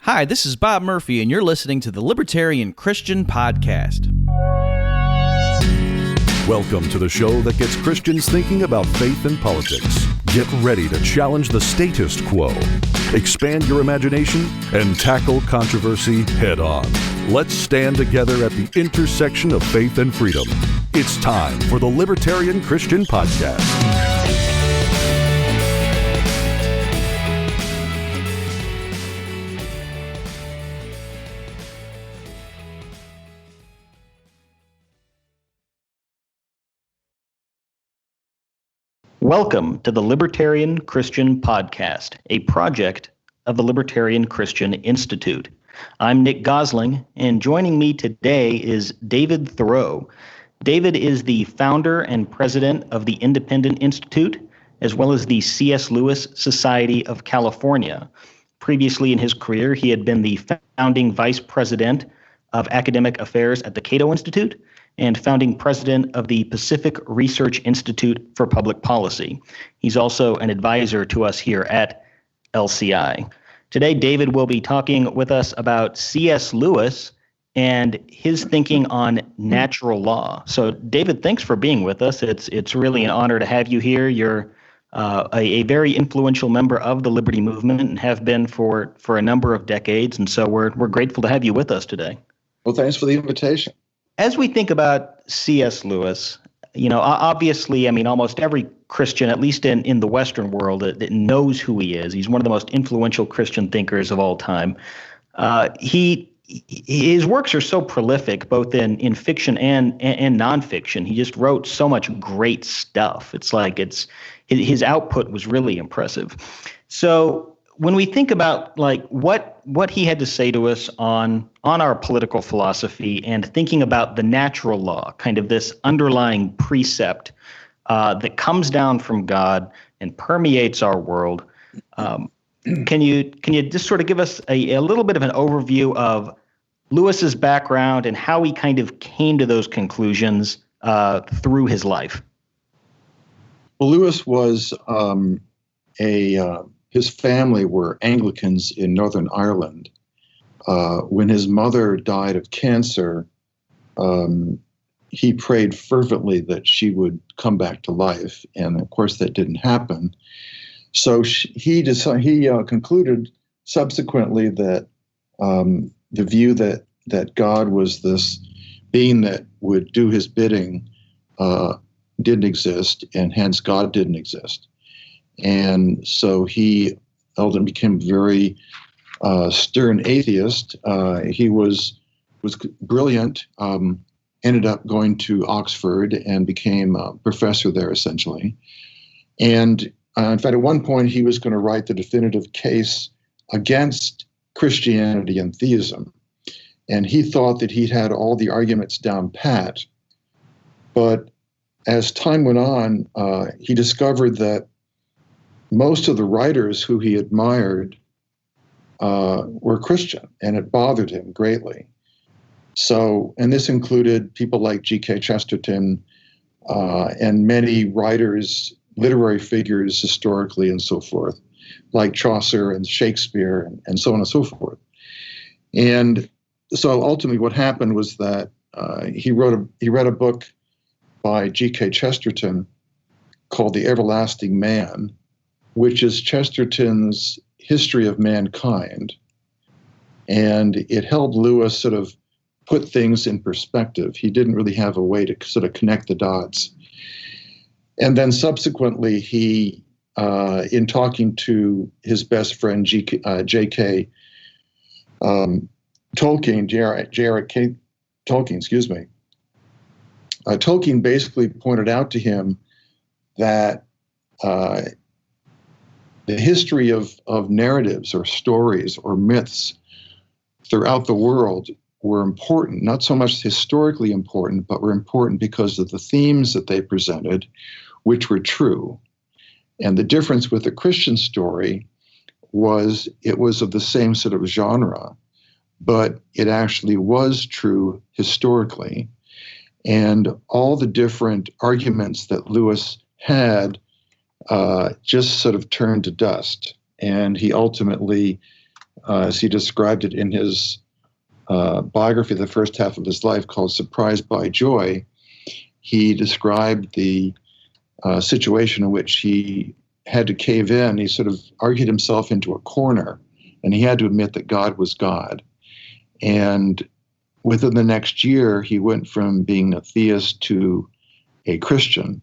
Hi, this is Bob Murphy, and you're listening to the Libertarian Christian Podcast. Welcome to the show that gets Christians thinking about faith and politics. Get ready to challenge the status quo, expand your imagination, and tackle controversy head on. Let's stand together at the intersection of faith and freedom. It's time for the Libertarian Christian Podcast. Welcome to the Libertarian Christian Podcast, a project of the Libertarian Christian Institute. I'm Nick Gosling, and joining me today is David Theroux. David is the founder and president of the Independent Institute, as well as the C.S. Lewis Society of California. Previously in his career, he had been the founding vice president of academic affairs at the Cato Institute and founding president of the Pacific Research Institute for Public Policy. He's also an advisor to us here at LCI. Today, David will be talking with us about C.S. Lewis and his thinking on natural law. So, David, thanks for being with us. It's really an honor to have you here. You're a very influential member of the Liberty Movement and have been for a number of decades, and so we're grateful to have you with us today. Well, thanks for the invitation. As we think about C.S. Lewis, obviously, almost every Christian, at least in the Western world, that knows who he is. He's one of the most influential Christian thinkers of all time. His works are so prolific, both in fiction and nonfiction. He just wrote so much great stuff. It's like his output was really impressive. So when we think about what he had to say to us on our political philosophy and thinking about the natural law, kind of this underlying precept that comes down from God and permeates our world, can you just sort of give us a little bit of an overview of Lewis's background and how he kind of came to those conclusions through his life? Well, Lewis was his family were Anglicans in Northern Ireland. When his mother died of cancer, he prayed fervently that she would come back to life, and of course that didn't happen. So he concluded subsequently that the view that God was this being that would do his bidding didn't exist, and hence God didn't exist. And so he ultimately became very stern atheist. He was brilliant, ended up going to Oxford and became a professor there essentially. And in fact, at one point he was going to write the definitive case against Christianity and theism. And he thought that he'd had all the arguments down pat. But as time went on, he discovered that most of the writers who he admired were Christian, and it bothered him greatly. So, and this included people like G.K. Chesterton and many writers, literary figures historically and so forth, like Chaucer and Shakespeare and so on and so forth. And so ultimately what happened was that he read a book by G.K. Chesterton called The Everlasting Man, which is Chesterton's History of Mankind. And it helped Lewis sort of put things in perspective. He didn't really have a way to sort of connect the dots. And then subsequently, he, in talking to his best friend, J.K. Tolkien, J.R.K. Tolkien, Tolkien basically pointed out to him that the history of narratives or stories or myths throughout the world were important, not so much historically important, but were important because of the themes that they presented, which were true. And the difference with the Christian story was it was of the same sort of genre, but it actually was true historically. And all the different arguments that Lewis had just sort of turned to dust. And he ultimately as he described it in his biography, the first half of his life, called Surprised by Joy, he described the situation in which he had to cave in. He sort of argued himself into a corner, and he had to admit that God was God. And within the next year, he went from being a theist to a Christian.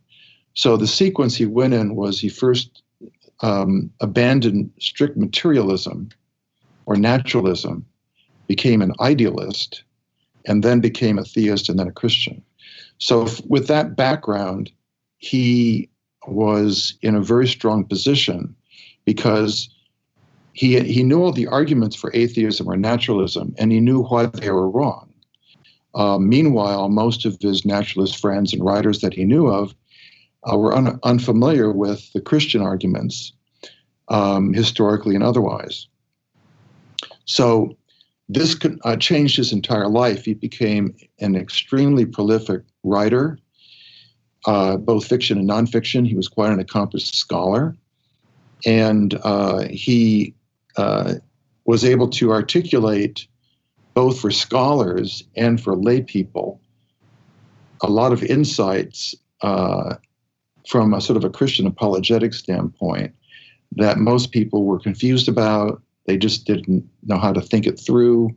So the sequence he went in was he first abandoned strict materialism or naturalism, became an idealist, and then became a theist and then a Christian. So with that background, he was in a very strong position because he knew all the arguments for atheism or naturalism, and he knew why they were wrong. Meanwhile, most of his naturalist friends and writers that he knew of were unfamiliar with the Christian arguments, historically and otherwise. So this changed his entire life. He became an extremely prolific writer, both fiction and nonfiction. He was quite an accomplished scholar. And he was able to articulate, both for scholars and for lay people, a lot of insights from a sort of a Christian apologetic standpoint that most people were confused about. They just didn't know how to think it through.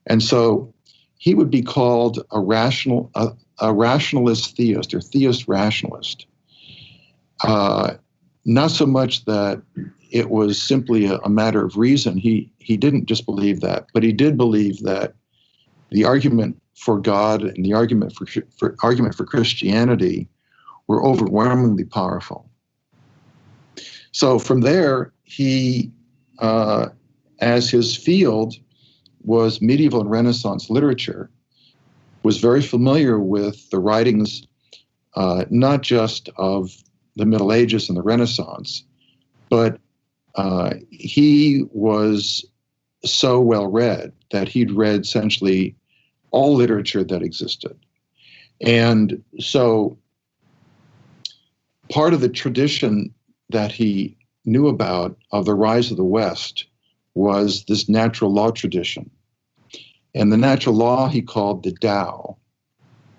And so he would be called a rationalist theist or theist rationalist. Not so much that it was simply a matter of reason. He didn't just believe that, but he did believe that the argument for God and the argument for Christianity were overwhelmingly powerful. So from there, he, as his field was medieval and Renaissance literature, was very familiar with the writings, not just of the Middle Ages and the Renaissance, but he was so well read that he'd read essentially all literature that existed. And so part of the tradition that he knew about of the rise of the West was this natural law tradition. And the natural law he called the Tao.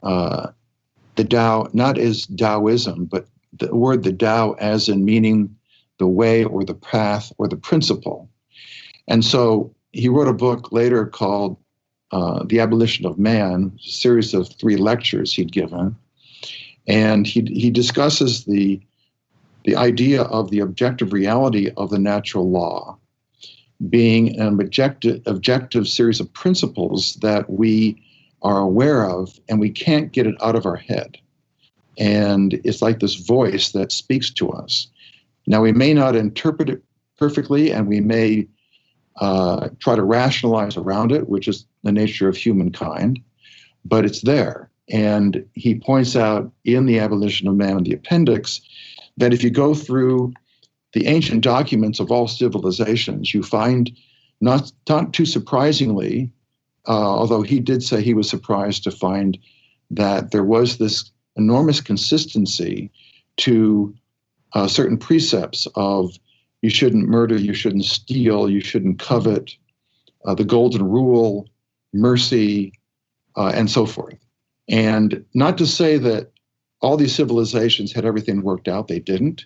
The Tao, not as Taoism, but the word the Tao as in meaning the way or the path or the principle. And so he wrote a book later called The Abolition of Man, a series of 3 lectures he'd given. And he discusses the idea of the objective reality of the natural law being an objective series of principles that we are aware of, and we can't get it out of our head. And it's like this voice that speaks to us. Now, we may not interpret it perfectly, and we may try to rationalize around it, which is the nature of humankind, but it's there. And he points out in The Abolition of Man, in the appendix, that if you go through the ancient documents of all civilizations, you find, not too surprisingly, although he did say he was surprised to find that there was this enormous consistency to certain precepts of you shouldn't murder, you shouldn't steal, you shouldn't covet, the golden rule, mercy, and so forth. And not to say that all these civilizations had everything worked out, they didn't.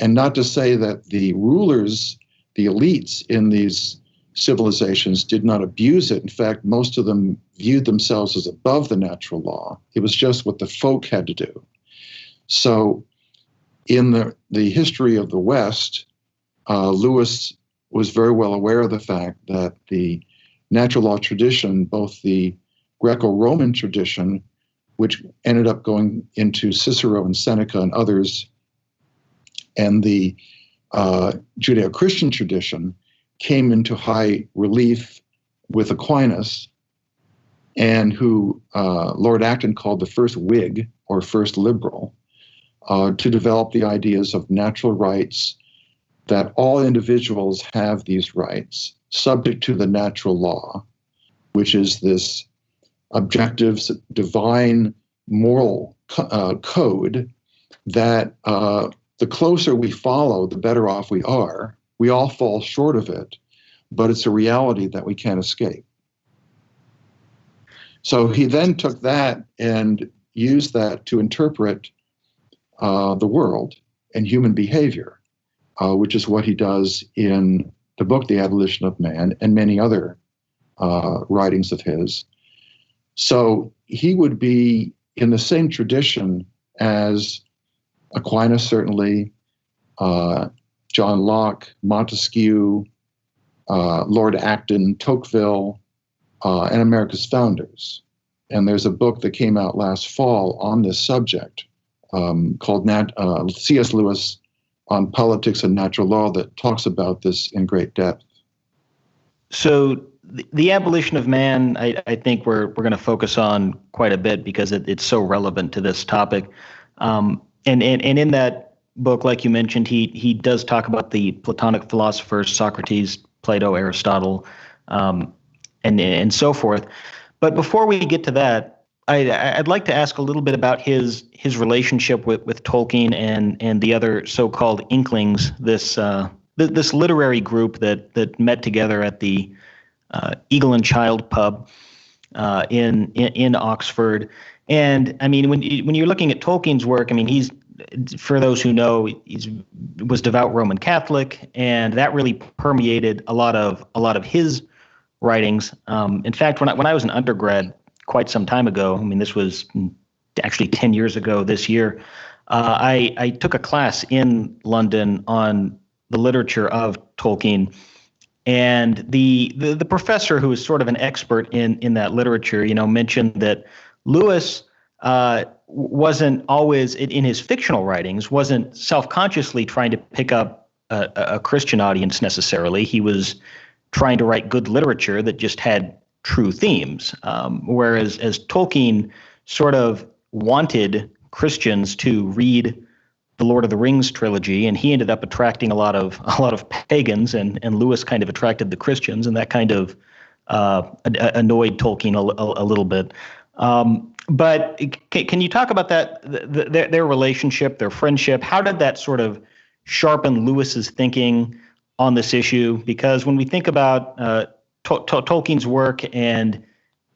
And not to say that the rulers, the elites in these civilizations did not abuse it. In fact, most of them viewed themselves as above the natural law. It was just what the folk had to do. So in the history of the West, Lewis was very well aware of the fact that the natural law tradition, both the Greco-Roman tradition, which ended up going into Cicero and Seneca and others, and the Judeo-Christian tradition came into high relief with Aquinas, and who Lord Acton called the first Whig or first liberal, to develop the ideas of natural rights, that all individuals have these rights subject to the natural law, which is this objective, divine moral code that the closer we follow, the better off we are. We all fall short of it, but it's a reality that we can't escape. So he then took that and used that to interpret the world and human behavior, which is what he does in the book, The Abolition of Man, and many other writings of his. So he would be in the same tradition as Aquinas, certainly, John Locke, Montesquieu, Lord Acton, Tocqueville, and America's founders. And there's a book that came out last fall on this subject called C.S. Lewis on Politics and Natural Law that talks about this in great depth. So the abolition of man, I think we're going to focus on quite a bit because it's so relevant to this topic. And in that book, like you mentioned, he does talk about the Platonic philosophers, Socrates, Plato, Aristotle, and so forth. But before we get to that, I'd like to ask a little bit about his relationship with Tolkien and the other so-called Inklings, this literary group that met together at the Eagle and Child pub in Oxford. And I mean, when you're looking at Tolkien's work, I mean, he's, for those who know, was devout Roman Catholic, and that really permeated a lot of his writings. In fact, when I was an undergrad quite some time ago, I mean, this was actually 10 years ago this year, I took a class in London on the literature of Tolkien. And the professor, who was sort of an expert in that literature, mentioned that Lewis wasn't always, in his fictional writings, wasn't self-consciously trying to pick up a Christian audience necessarily. He was trying to write good literature that just had true themes, whereas as Tolkien sort of wanted Christians to read the Lord of the Rings trilogy, and he ended up attracting a lot of pagans, and Lewis kind of attracted the Christians, and that kind of annoyed Tolkien a little bit. But can you talk about that, their relationship, their friendship? How did that sort of sharpen Lewis's thinking on this issue? Because when we think about Tolkien's work and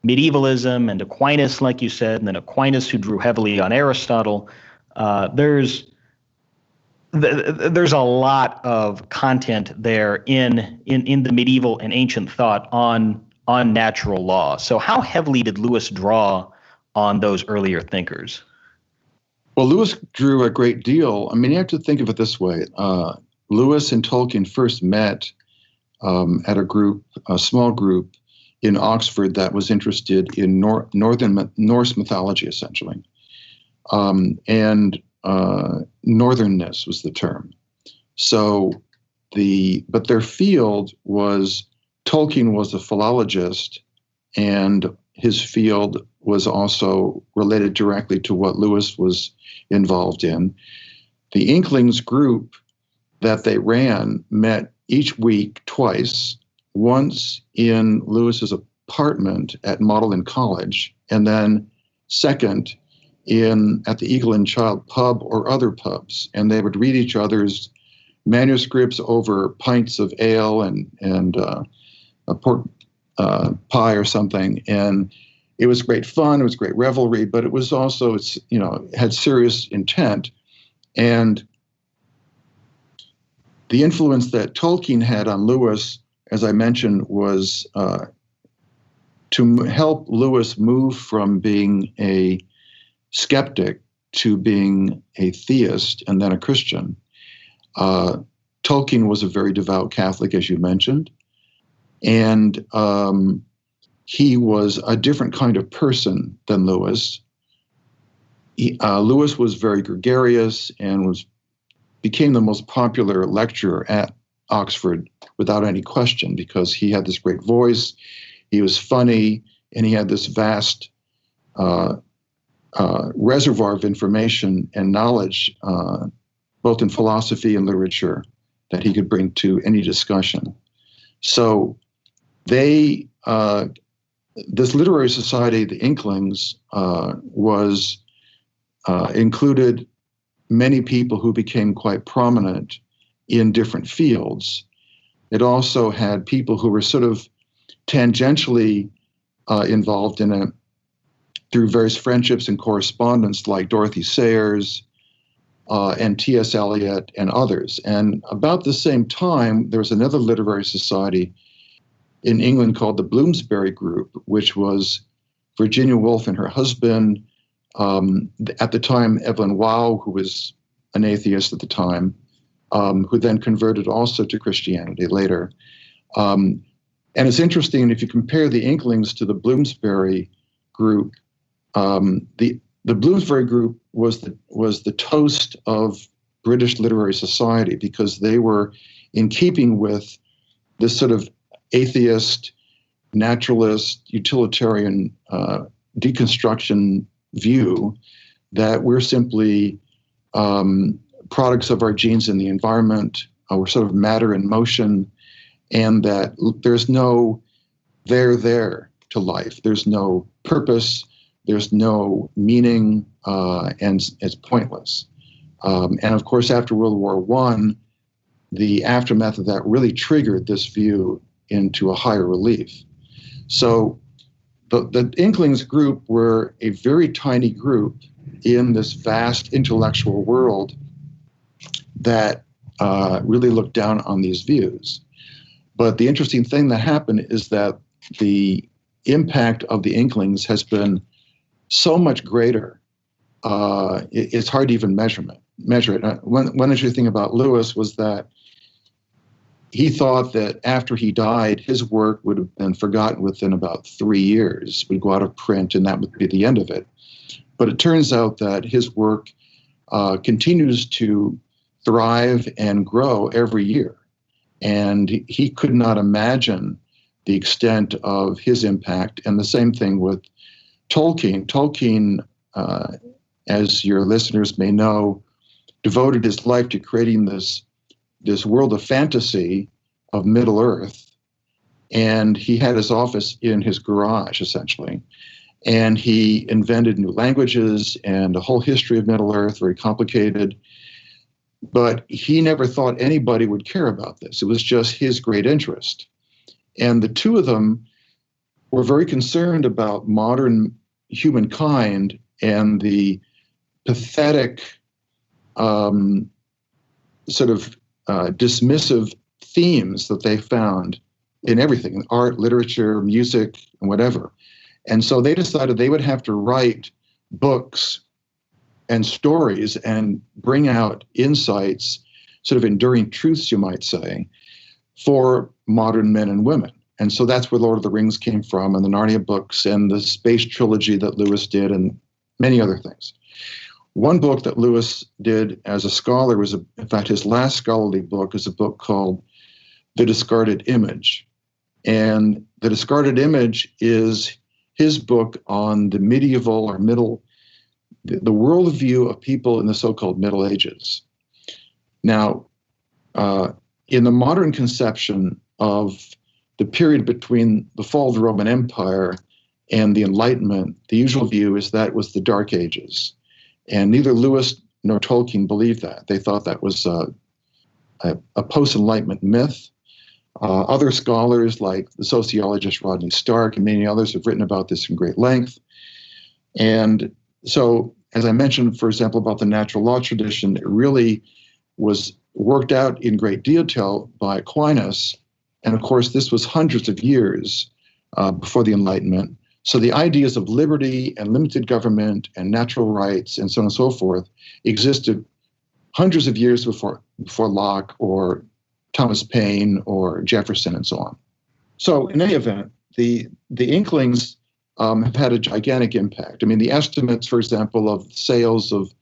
medievalism and Aquinas, like you said, and then Aquinas, who drew heavily on Aristotle, there's a lot of content there in the medieval and ancient thought on natural law. So how heavily did Lewis draw on those earlier thinkers? Well, Lewis drew a great deal. I mean, you have to think of it this way. Lewis and Tolkien first met at a small group in Oxford that was interested in northern Norse mythology, essentially. And northernness was the term. So but their field was, Tolkien was a philologist, and his field was also related directly to what Lewis was involved in. The Inklings group that they ran met each week twice, once in Lewis's apartment at Magdalen College, and then second at the Eagle and Child pub or other pubs. And they would read each other's manuscripts over pints of ale and a pork pie or something. And it was great fun. It was great revelry, but it was also, had serious intent. And the influence that Tolkien had on Lewis, as I mentioned, was to help Lewis move from being a skeptic to being a theist and then a Christian. Tolkien was a very devout Catholic, as you mentioned, and he was a different kind of person than Lewis. Lewis was very gregarious and became the most popular lecturer at Oxford without any question, because he had this great voice, he was funny, and he had this vast reservoir of information and knowledge, both in philosophy and literature, that he could bring to any discussion. So this literary society, the Inklings, included many people who became quite prominent in different fields. It also had people who were sort of tangentially involved in it through various friendships and correspondence, like Dorothy Sayers and T.S. Eliot and others. And about the same time, there was another literary society in England called the Bloomsbury Group, which was Virginia Woolf and her husband, at the time Evelyn Waugh, who was an atheist at the time, who then converted also to Christianity later. And it's interesting, if you compare the Inklings to the Bloomsbury Group, the Bloomsbury Group was the toast of British literary society, because they were in keeping with this sort of atheist, naturalist, utilitarian deconstruction view that we're simply products of our genes in the environment. We're sort of matter in motion, and that there's no there to life. There's no purpose. There's no meaning, and it's pointless. And of course, after World War I, the aftermath of that really triggered this view into a higher relief. So the Inklings group were a very tiny group in this vast intellectual world that really looked down on these views. But the interesting thing that happened is that the impact of the Inklings has been so much greater, it's hard to even measure it. One interesting thing about Lewis was that he thought that after he died, his work would have been forgotten within about 3 years. We'd go out of print, and that would be the end of it. But it turns out that his work continues to thrive and grow every year. And he could not imagine the extent of his impact. And the same thing with Tolkien. Tolkien, as your listeners may know, devoted his life to creating this world of fantasy of Middle Earth. And he had his office in his garage, essentially. And he invented new languages and a whole history of Middle Earth, very complicated. But he never thought anybody would care about this. It was just his great interest. And the two of them were very concerned about modern humankind and the pathetic, sort of dismissive themes that they found in everything, art, literature, music, and whatever. And so they decided they would have to write books and stories and bring out insights, sort of enduring truths, you might say, for modern men and women. And so that's where Lord of the Rings came from, and the Narnia books, and the space trilogy that Lewis did, and many other things. One book that Lewis did as a scholar was, in fact, his last scholarly book is a book called The Discarded Image. And The Discarded Image is his book on the medieval or the worldview of people in the so-called Middle Ages. Now, in the modern conception of the period between the fall of the Roman Empire and the Enlightenment, the usual view is that was the Dark Ages. And neither Lewis nor Tolkien believed that. They thought that was a post-Enlightenment myth. Other scholars, like the sociologist Rodney Stark and many others, have written about this in great length. And so, as I mentioned, for example, about the natural law tradition, it really was worked out in great detail by Aquinas. And of course, this was hundreds of years before the Enlightenment. So the ideas of liberty and limited government and natural rights and so on and so forth existed hundreds of years before Locke or Thomas Paine or Jefferson and so on. So in any event, the Inklings have had a gigantic impact. I mean, the estimates, for example, of sales of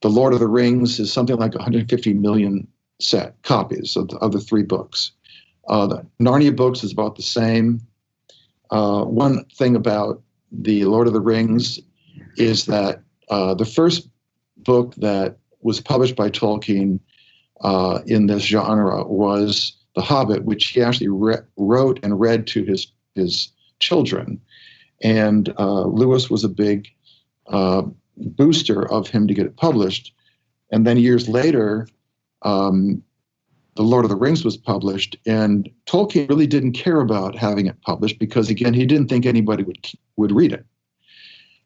The Lord of the Rings is something like 150 million set copies of the three books. The Narnia books is about the same. One thing about The Lord of the Rings is that the first book that was published by Tolkien in this genre was The Hobbit, which he actually wrote and read to his children. And Lewis was a big booster of him to get it published. And then years later, The Lord of the Rings was published, and Tolkien really didn't care about having it published because, again, he didn't think anybody would read it.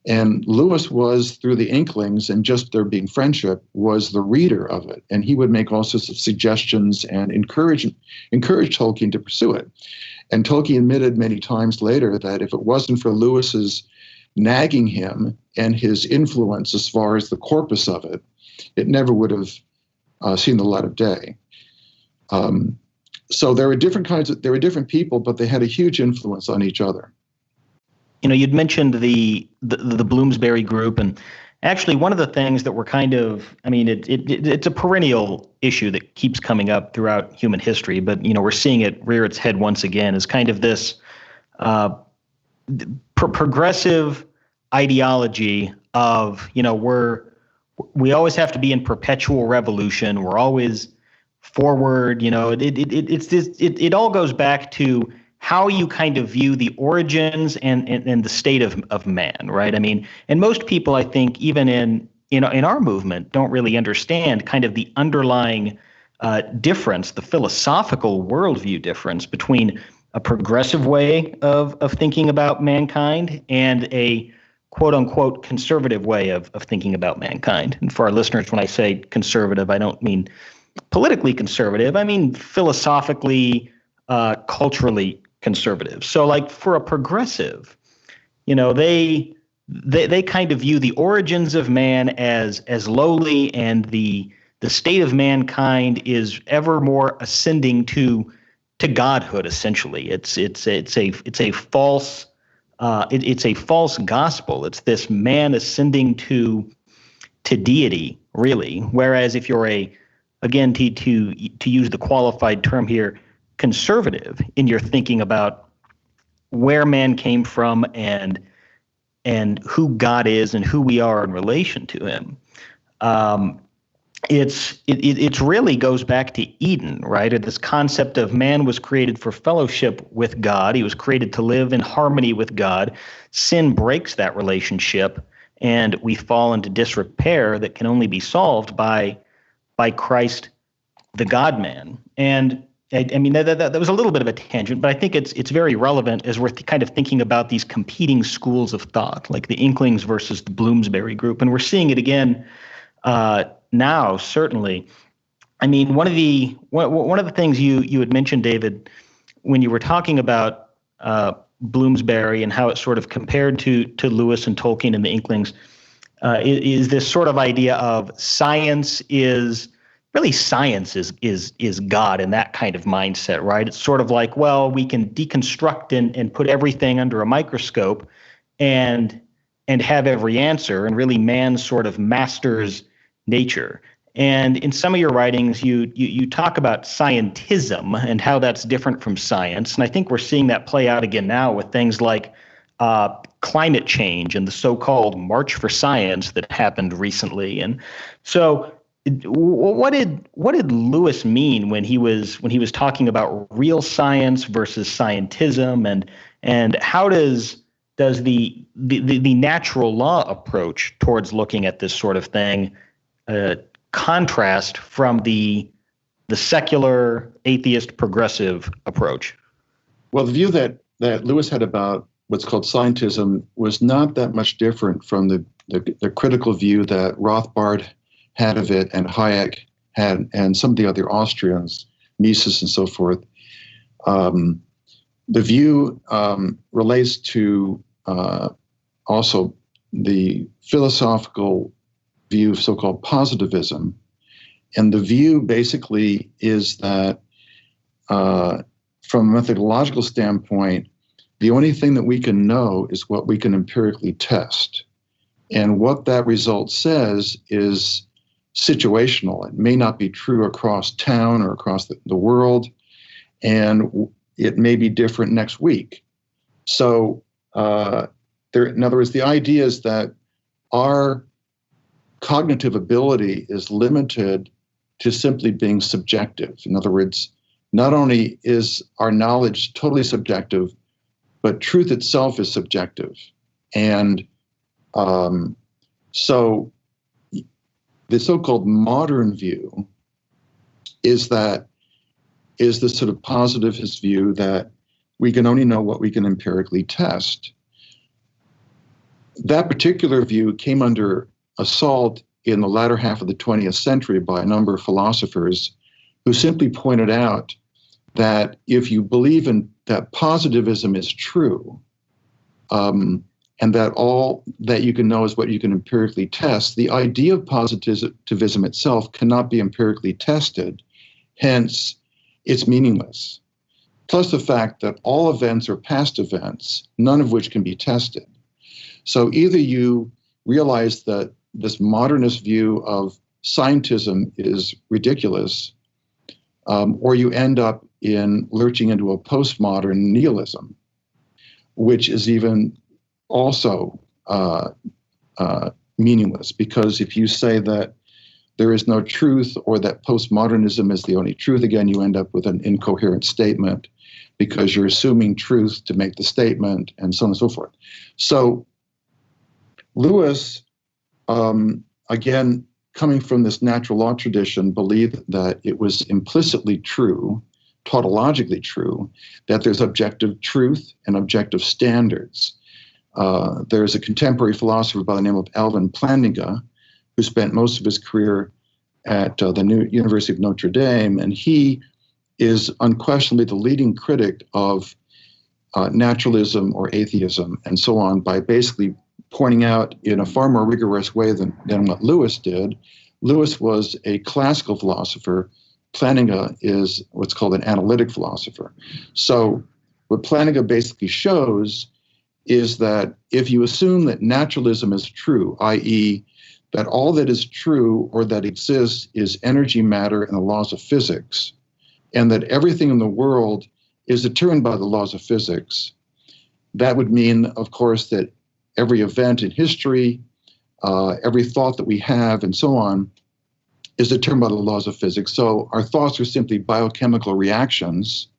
And Lewis was, through the Inklings and just there being friendship, was the reader of it. And he would make all sorts of suggestions and encourage Tolkien to pursue it. And Tolkien admitted many times later that if it wasn't for Lewis's nagging him and his influence as far as the corpus of it, it never would have seen the light of day. So there were different people, but they had a huge influence on each other. You know, you'd mentioned the Bloomsbury group, and actually one of the things that we're kind of, I mean, it's a perennial issue that keeps coming up throughout human history, but, you know, we're seeing it rear its head once again as kind of this progressive ideology of, you know, we always have to be in perpetual revolution. We're always forward. You know, it all goes back to how you kind of view the origins and the state of man, right? I mean, and most people, I think, even in our movement, don't really understand kind of the underlying difference, the philosophical worldview difference between a progressive way of thinking about mankind and a quote unquote conservative way of thinking about mankind. And for our listeners, when I say conservative, I don't mean politically conservative. I mean philosophically, culturally conservative. So like for a progressive, you know, they kind of view the origins of man as lowly, and the state of mankind is ever more ascending to godhood. Essentially, it's a false gospel. It's this man ascending to deity, really. Whereas if you're again, to use the qualified term here, conservative in your thinking about where man came from and who God is and who we are in relation to him. It really goes back to Eden, right? Or this concept of man was created for fellowship with God. He was created to live in harmony with God. Sin breaks that relationship, and we fall into disrepair that can only be solved by Christ, the God-man. And I mean, that was a little bit of a tangent, but I think it's very relevant as we're kind of thinking about these competing schools of thought, like the Inklings versus the Bloomsbury group. And we're seeing it again now, certainly. I mean, one of the things you had mentioned, David, when you were talking about Bloomsbury and how it sort of compared to Lewis and Tolkien and the Inklings, is this sort of idea of science is God in that kind of mindset, right? It's sort of like, well, we can deconstruct and put everything under a microscope and have every answer, and really man sort of masters nature. And in some of your writings, you talk about scientism and how that's different from science. And I think we're seeing that play out again now with things like climate change and the so-called March for Science that happened recently. And so what did Lewis mean when he was talking about real science versus scientism, and how does the natural law approach towards looking at this sort of thing contrast from the secular, atheist, progressive approach? Well, the view that Lewis had about what's called scientism was not that much different from the critical view that Rothbard had of it, and Hayek had, and some of the other Austrians, Mises and so forth. The view relates to also the philosophical view of so-called positivism. And the view basically is that from a methodological standpoint, the only thing that we can know is what we can empirically test. And what that result says is situational. It may not be true across town or across the world, and it may be different next week. So in other words, the idea is that our cognitive ability is limited to simply being subjective. In other words, not only is our knowledge totally subjective, but truth itself is subjective. And so the so-called modern view is that is the sort of positivist view that we can only know what we can empirically test. That particular view came under assault in the latter half of the 20th century by a number of philosophers who simply pointed out that if you believe in that positivism is true, and that all that you can know is what you can empirically test, the idea of positivism itself cannot be empirically tested, hence it's meaningless. Plus the fact that all events are past events, none of which can be tested. So either you realize that this modernist view of scientism is ridiculous, or you end up in lurching into a postmodern nihilism, which is even also meaningless, because if you say that there is no truth or that postmodernism is the only truth, again, you end up with an incoherent statement because you're assuming truth to make the statement and so on and so forth. So Lewis, again, coming from this natural law tradition, believed that it was implicitly true, tautologically true, that there's objective truth and objective standards. There's a contemporary philosopher by the name of Alvin Plantinga, who spent most of his career at the University of Notre Dame, and he is unquestionably the leading critic of naturalism or atheism and so on, by basically pointing out in a far more rigorous way than what Lewis did. Lewis was a classical philosopher. Plantinga is what's called an analytic philosopher. So what Plantinga basically shows is that if you assume that naturalism is true, i.e., that all that is true or that exists is energy, matter, and the laws of physics, and that everything in the world is determined by the laws of physics, that would mean, of course, that every event in history, every thought that we have, and so on, is determined by the laws of physics. So our thoughts are simply biochemical reactions,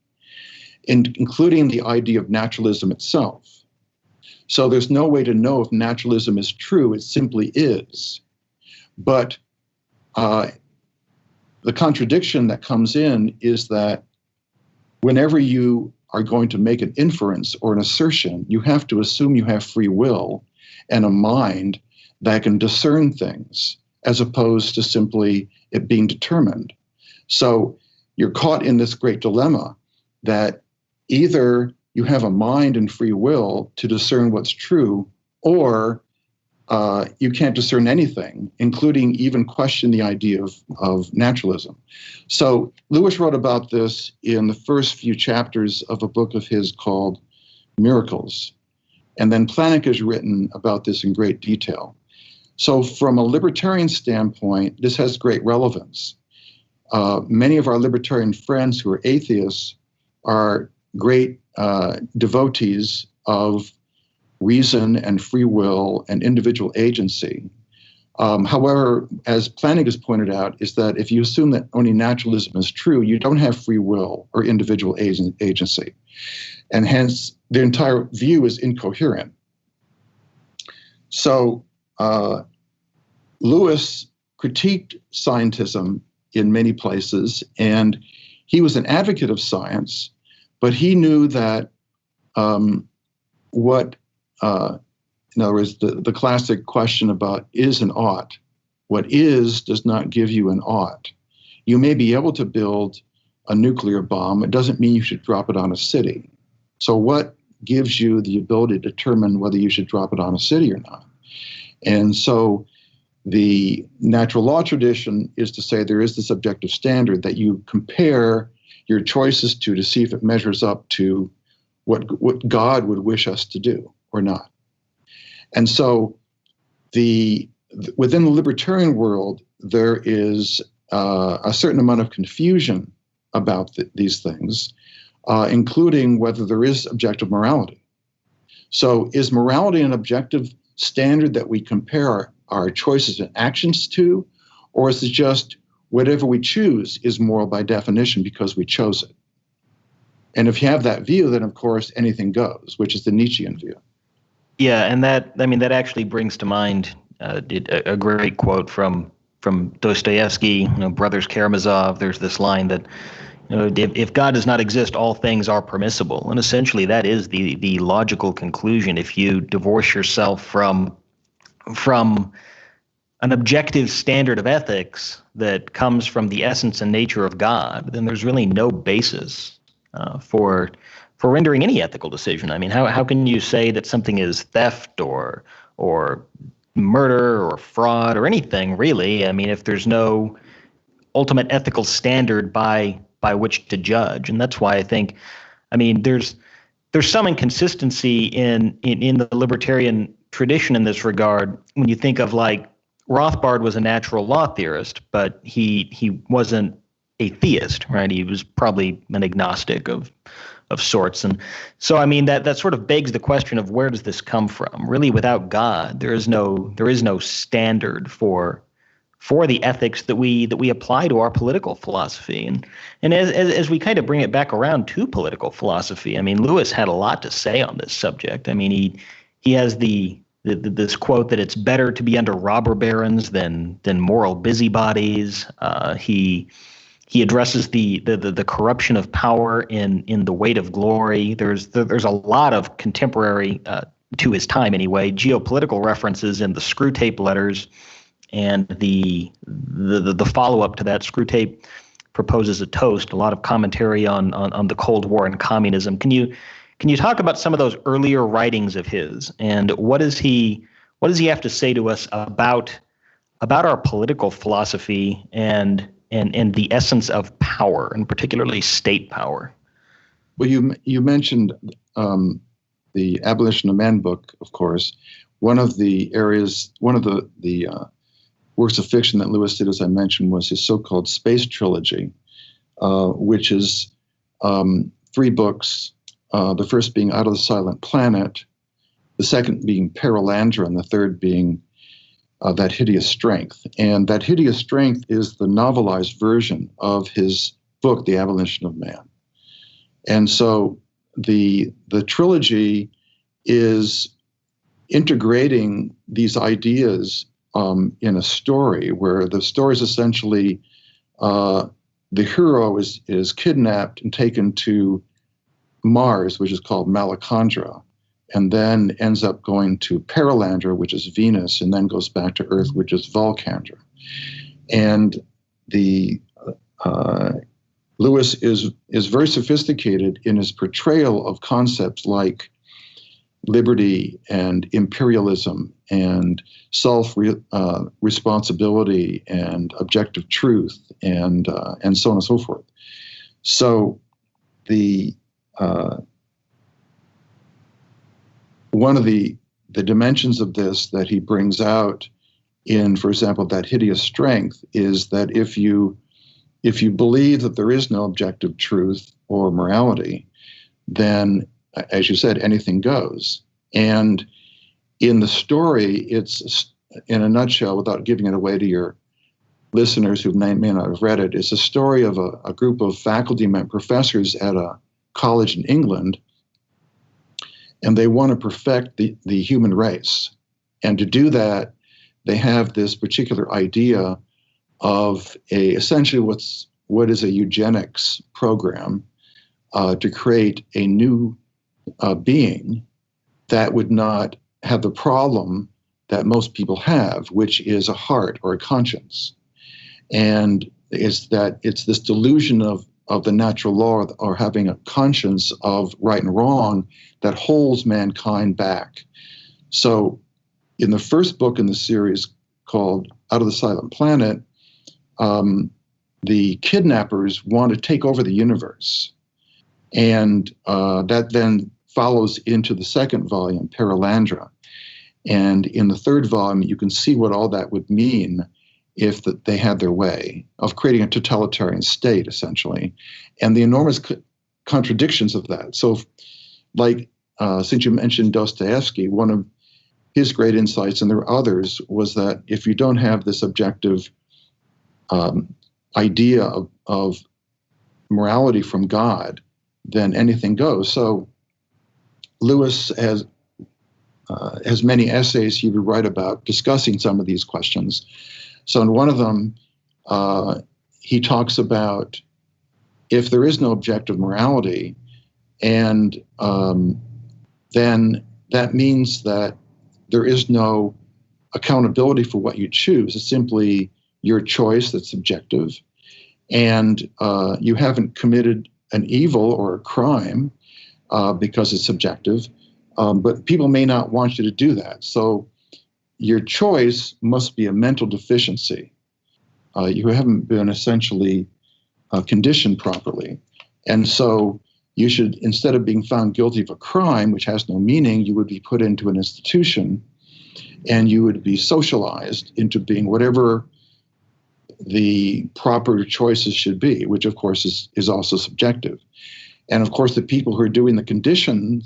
including the idea of naturalism itself. So there's no way to know if naturalism is true. It simply is. But the contradiction that comes in is that whenever you are going to make an inference or an assertion, you have to assume you have free will and a mind that can discern things, as opposed to simply it being determined. So you're caught in this great dilemma that either you have a mind and free will to discern what's true, or you can't discern anything, including even question the idea of naturalism. So Lewis wrote about this in the first few chapters of a book of his called Miracles. And then Plantinga has written about this in great detail. So from a libertarian standpoint, this has great relevance. Many of our libertarian friends who are atheists are great devotees of reason and free will and individual agency. However, as Plantinga has pointed out, is that if you assume that only naturalism is true, you don't have free will or individual agency. And hence, the entire view is incoherent. So Lewis critiqued scientism in many places, and he was an advocate of science, but he knew that in other words, the classic question about is and ought. What is does not give you an ought. You may be able to build a nuclear bomb. It doesn't mean you should drop it on a city. So what gives you the ability to determine whether you should drop it on a city or not? And so the natural law tradition is to say there is this objective standard that you compare your choices to see if it measures up to what God would wish us to do or not. And so within the libertarian world, there is a certain amount of confusion about these things, including whether there is objective morality. So is morality an objective standard that we compare our choices and actions to, or is it just whatever we choose is moral by definition because we chose it? And if you have that view, then of course anything goes, which is the Nietzschean view. Yeah, and that actually brings to mind a great quote from Dostoevsky, Brothers Karamazov. There's this line that, If God does not exist, all things are permissible. And essentially that is the logical conclusion. If you divorce yourself from an objective standard of ethics that comes from the essence and nature of God, then there's really no basis for rendering any ethical decision. I mean, how can you say that something is theft or murder or fraud or anything, really? I mean, if there's no ultimate ethical standard by which to judge. And that's why I think, I mean, there's some inconsistency in the libertarian tradition in this regard. When you think of, like, Rothbard was a natural law theorist, but he wasn't a theist, right? He was probably an agnostic of sorts. And so, I mean, that sort of begs the question of, where does this come from? Really, without God, there is no standard for the ethics that we apply to our political philosophy. And as we kind of bring it back around to political philosophy, I mean, Lewis had a lot to say on this subject. I mean, he has this quote that it's better to be under robber barons than moral busybodies. He addresses the corruption of power in The Weight of Glory. There's a lot of contemporary to his time anyway geopolitical references in the Screwtape Letters. And the follow-up to that, Screwtape proposes a toast, a lot of commentary on the Cold War and communism. Can you talk about some of those earlier writings of his, and what does he have to say to us about our political philosophy and the essence of power, and particularly state power? Well, you mentioned the Abolition of Man book, of course. One of the works of fiction that Lewis did, as I mentioned, was his so-called Space Trilogy, which is 3 books, the first being Out of the Silent Planet, the second being Perelandra, and the third being That Hideous Strength. And That Hideous Strength is the novelized version of his book, The Abolition of Man. And so the trilogy is integrating these ideas in a story, where the story is essentially the hero is kidnapped and taken to Mars, which is called Malacandra, and then ends up going to Perelandra, which is Venus, and then goes back to Earth, which is Volcandra. And Lewis is very sophisticated in his portrayal of concepts like liberty and imperialism and self-responsibility and objective truth and so on and so forth. So one of the dimensions of this that he brings out in, for example, That Hideous Strength, is that if you believe that there is no objective truth or morality, then, as you said, anything goes. And in the story, it's, in a nutshell, without giving it away to your listeners who may not have read it, it's a story of a group of faculty professors at a college in England, and they want to perfect the human race. And to do that, they have this particular idea of essentially what is a eugenics program to create a new being that would not have the problem that most people have, which is a heart or a conscience. And it's this delusion of the natural law, or having a conscience of right and wrong, that holds mankind back. So in the first book in the series, called Out of the Silent Planet, the kidnappers want to take over the universe. And that then follows into the second volume, Perelandra. And in the third volume, you can see what all that would mean if they had their way, of creating a totalitarian state, essentially, and the enormous contradictions of that. So, like, since you mentioned Dostoevsky, one of his great insights, and there are others, was that if you don't have this objective idea of morality from God, then anything goes. So Lewis has many essays he would write about discussing some of these questions. So in one of them, he talks about if there is no objective morality, and then that means that there is no accountability for what you choose. It's simply your choice that's subjective, and you haven't committed an evil or a crime because it's subjective, but people may not want you to do that. So your choice must be a mental deficiency. You haven't been essentially conditioned properly. And so you should, instead of being found guilty of a crime, which has no meaning, you would be put into an institution and you would be socialized into being whatever the proper choices should be, which of course is also subjective. And of course, the people who are doing the conditioning,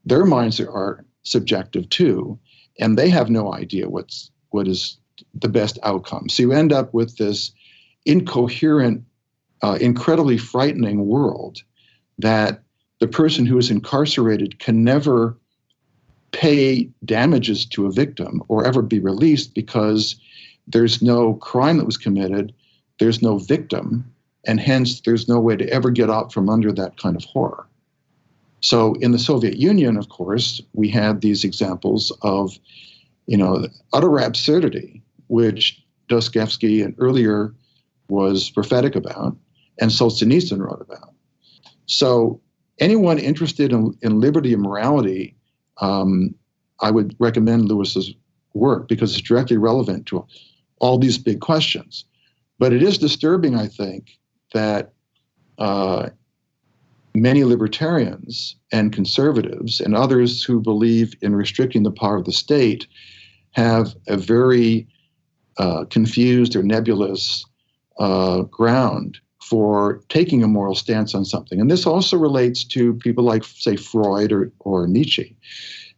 their minds are subjective too, and they have no idea what is the best outcome. So you end up with this incoherent, incredibly frightening world that the person who is incarcerated can never pay damages to a victim or ever be released because there's no crime that was committed, there's no victim, and hence there's no way to ever get out from under that kind of horror. So in the Soviet Union, of course, we had these examples of, utter absurdity, which Dostoevsky and earlier was prophetic about, and Solzhenitsyn wrote about. So anyone interested in liberty and morality, I would recommend Lewis's work because it's directly relevant to all these big questions. But it is disturbing, I think, that many libertarians and conservatives and others who believe in restricting the power of the state have a very confused or nebulous ground for taking a moral stance on something. And this also relates to people like, say, Freud or Nietzsche.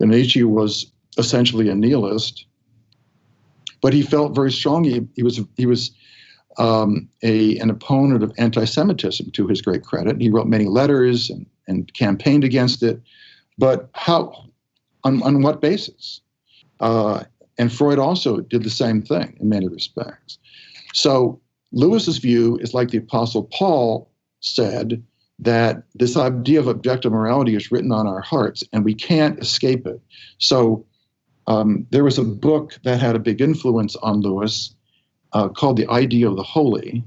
And Nietzsche was essentially a nihilist, but he felt very strongly. He was an opponent of anti-Semitism, to his great credit. He wrote many letters and campaigned against it. But how? On what basis? And Freud also did the same thing in many respects. So Lewis's view is like the Apostle Paul said, that this idea of objective morality is written on our hearts and we can't escape it. So there was a book that had a big influence on Lewis called The Idea of the Holy,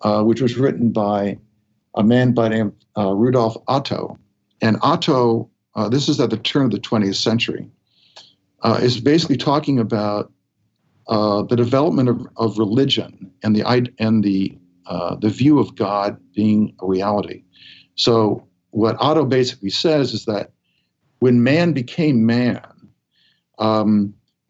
which was written by a man by the name of Rudolf Otto. And Otto, this is at the turn of the 20th century, is basically talking about the development of religion and the view of God being a reality. So what Otto basically says is that when man became man,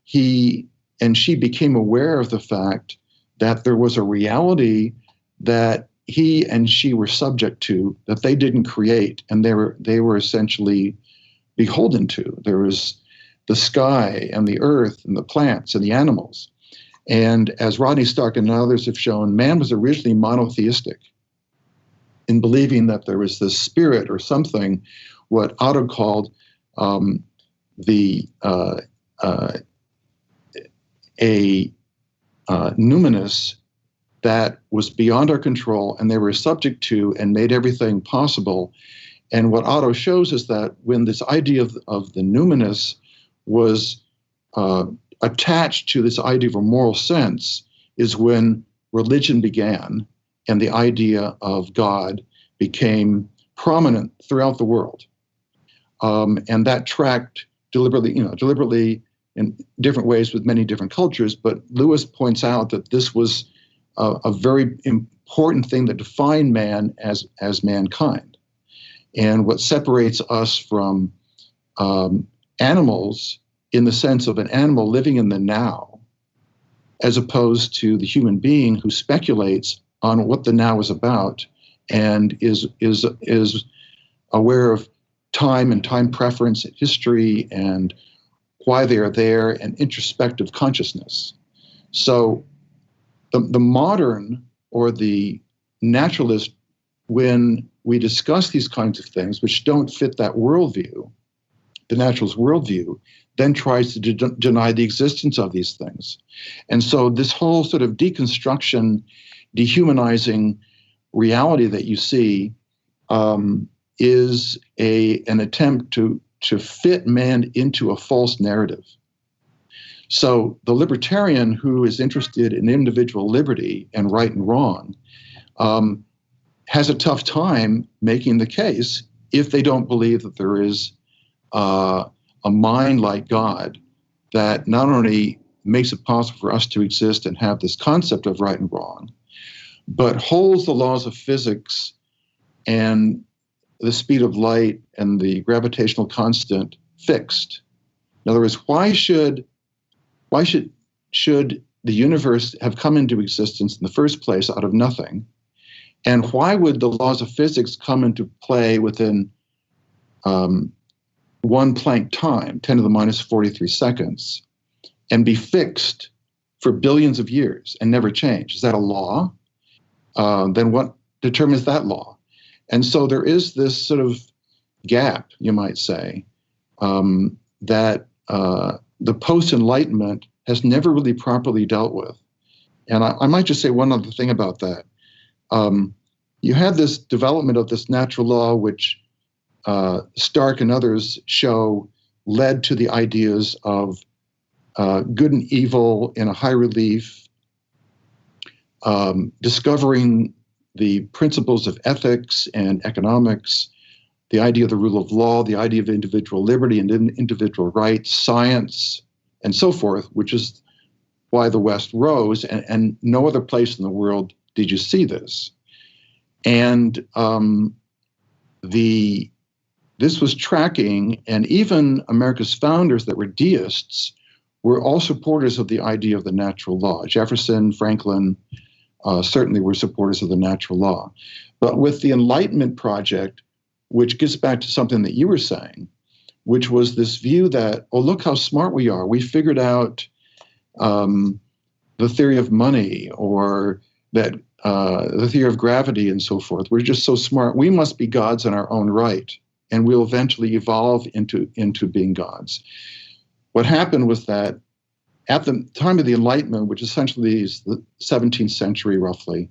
he and she became aware of the fact that there was a reality that he and she were subject to, that they didn't create, and they were essentially beholden to. There was the sky and the earth and the plants and the animals. And as Rodney Stark and others have shown, man was originally monotheistic in believing that there was this spirit or something, what Otto called a numinous that was beyond our control and they were subject to and made everything possible. And what Otto shows is that when this idea of the numinous was attached to this idea of a moral sense is when religion began and the idea of God became prominent throughout the world. And that tracked deliberately in different ways with many different cultures. But Lewis points out that this was a very important thing that defined man as mankind. And what separates us from animals in the sense of an animal living in the now, as opposed to the human being who speculates on what the now is about and is aware of time and time preference, history, and why they are there, and introspective consciousness. So the modern or the naturalist, when we discuss these kinds of things which don't fit that worldview, the naturalist worldview, then tries to deny the existence of these things. And so this whole sort of deconstruction, dehumanizing, reality that you see is an attempt to fit man into a false narrative. So the libertarian who is interested in individual liberty and right and wrong has a tough time making the case if they don't believe that there is a mind like God that not only makes it possible for us to exist and have this concept of right and wrong, but holds the laws of physics and the speed of light and the gravitational constant fixed. In other words, why should the universe have come into existence in the first place out of nothing? And why would the laws of physics come into play within 1 Planck time, 10 to the minus 43 seconds, and be fixed for billions of years and never change? Is that a law? Then what determines that law? And so there is this sort of gap, you might say, that the post-Enlightenment has never really properly dealt with. And I might just say one other thing about that. You had this development of this natural law, which Stark and others show led to the ideas of good and evil in a high relief, discovering the principles of ethics and economics, the idea of the rule of law, the idea of individual liberty and individual rights, science, and so forth, which is why the West rose, and no other place in the world did you see this. And this was tracking, and even America's founders that were deists were all supporters of the idea of the natural law. Jefferson, Franklin, certainly were supporters of the natural law. But with the Enlightenment project, which gets back to something that you were saying, which was this view that, oh, look how smart we are. We figured out the theory of money, or that the theory of gravity and so forth. We're just so smart. We must be gods in our own right, and we'll eventually evolve into being gods. What happened was that at the time of the Enlightenment, which essentially is the 17th century roughly,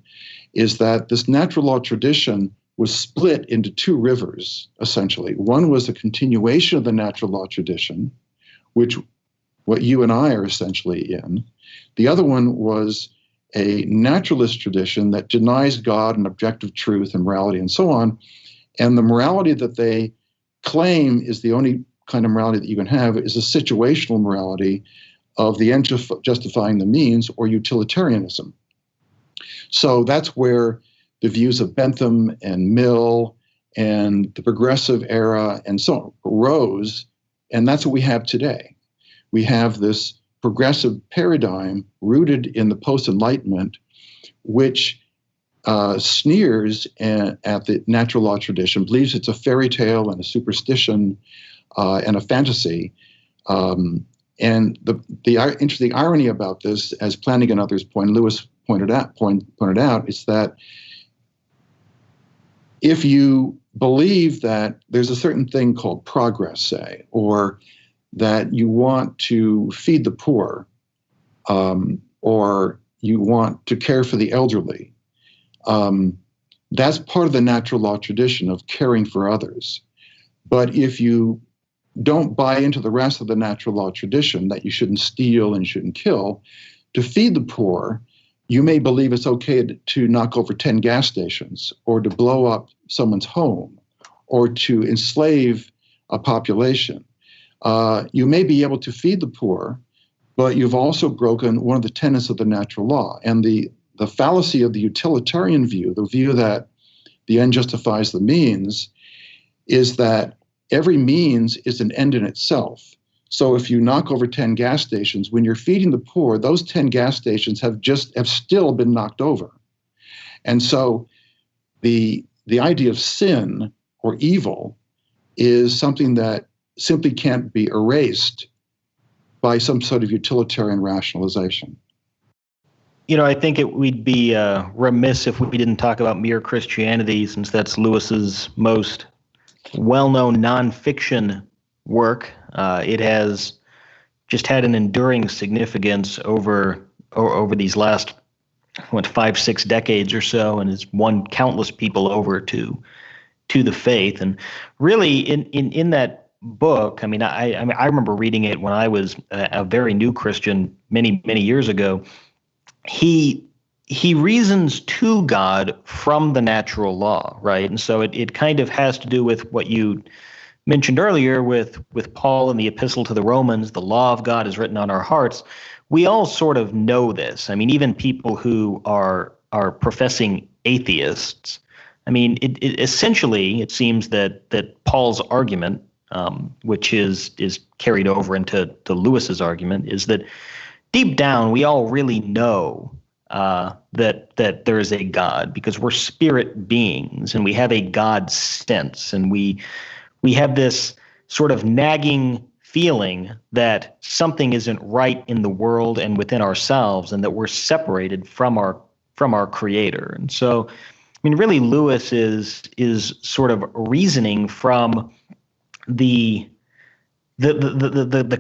is that this natural law tradition was split into two rivers, essentially. One was a continuation of the natural law tradition, which what you and I are essentially in. The other one was a naturalist tradition that denies God and objective truth and morality and so on. And the morality that they claim is the only kind of morality that you can have is a situational morality of the end justifying the means, or utilitarianism. So that's where the views of Bentham and Mill and the progressive era and so on rose, and that's what we have today. We have this progressive paradigm rooted in the post-Enlightenment, which sneers at the natural law tradition, believes it's a fairy tale and a superstition and a fantasy. And the interesting irony about this, as Plantinga and others Lewis pointed out, is that if you believe that there's a certain thing called progress, say, or that you want to feed the poor, or you want to care for the elderly, that's part of the natural law tradition of caring for others. But if you don't buy into the rest of the natural law tradition, that you shouldn't steal and you shouldn't kill, to feed the poor, you may believe it's okay to knock over 10 gas stations, or to blow up someone's home, or to enslave a population. You may be able to feed the poor, but you've also broken one of the tenets of the natural law. And the fallacy of the utilitarian view, the view that the end justifies the means, is that every means is an end in itself. So if you knock over 10 gas stations, when you're feeding the poor, those 10 gas stations have still been knocked over. And so the idea of sin or evil is something that simply can't be erased by some sort of utilitarian rationalization. You know, I think we'd be remiss if we didn't talk about Mere Christianity, since that's Lewis's most well-known nonfiction work. It has just had an enduring significance over these last 5, 6 decades or so, and has won countless people over to the faith. And really, in that book, I remember reading it when I was a very new Christian many years ago. He reasons to God from the natural law, right? And so it kind of has to do with what you mentioned earlier with Paul in the Epistle to the Romans. The law of God is written on our hearts. We all sort of know this. I mean, even people who are professing atheists. I mean, essentially, it seems that Paul's argument, which is carried over into Lewis's argument, is that deep down we all really know that there is a God, because we're spirit beings and we have a God sense, and we have this sort of nagging feeling that something isn't right in the world and within ourselves, and that we're separated from our Creator. And so, I mean, really, Lewis is sort of reasoning from the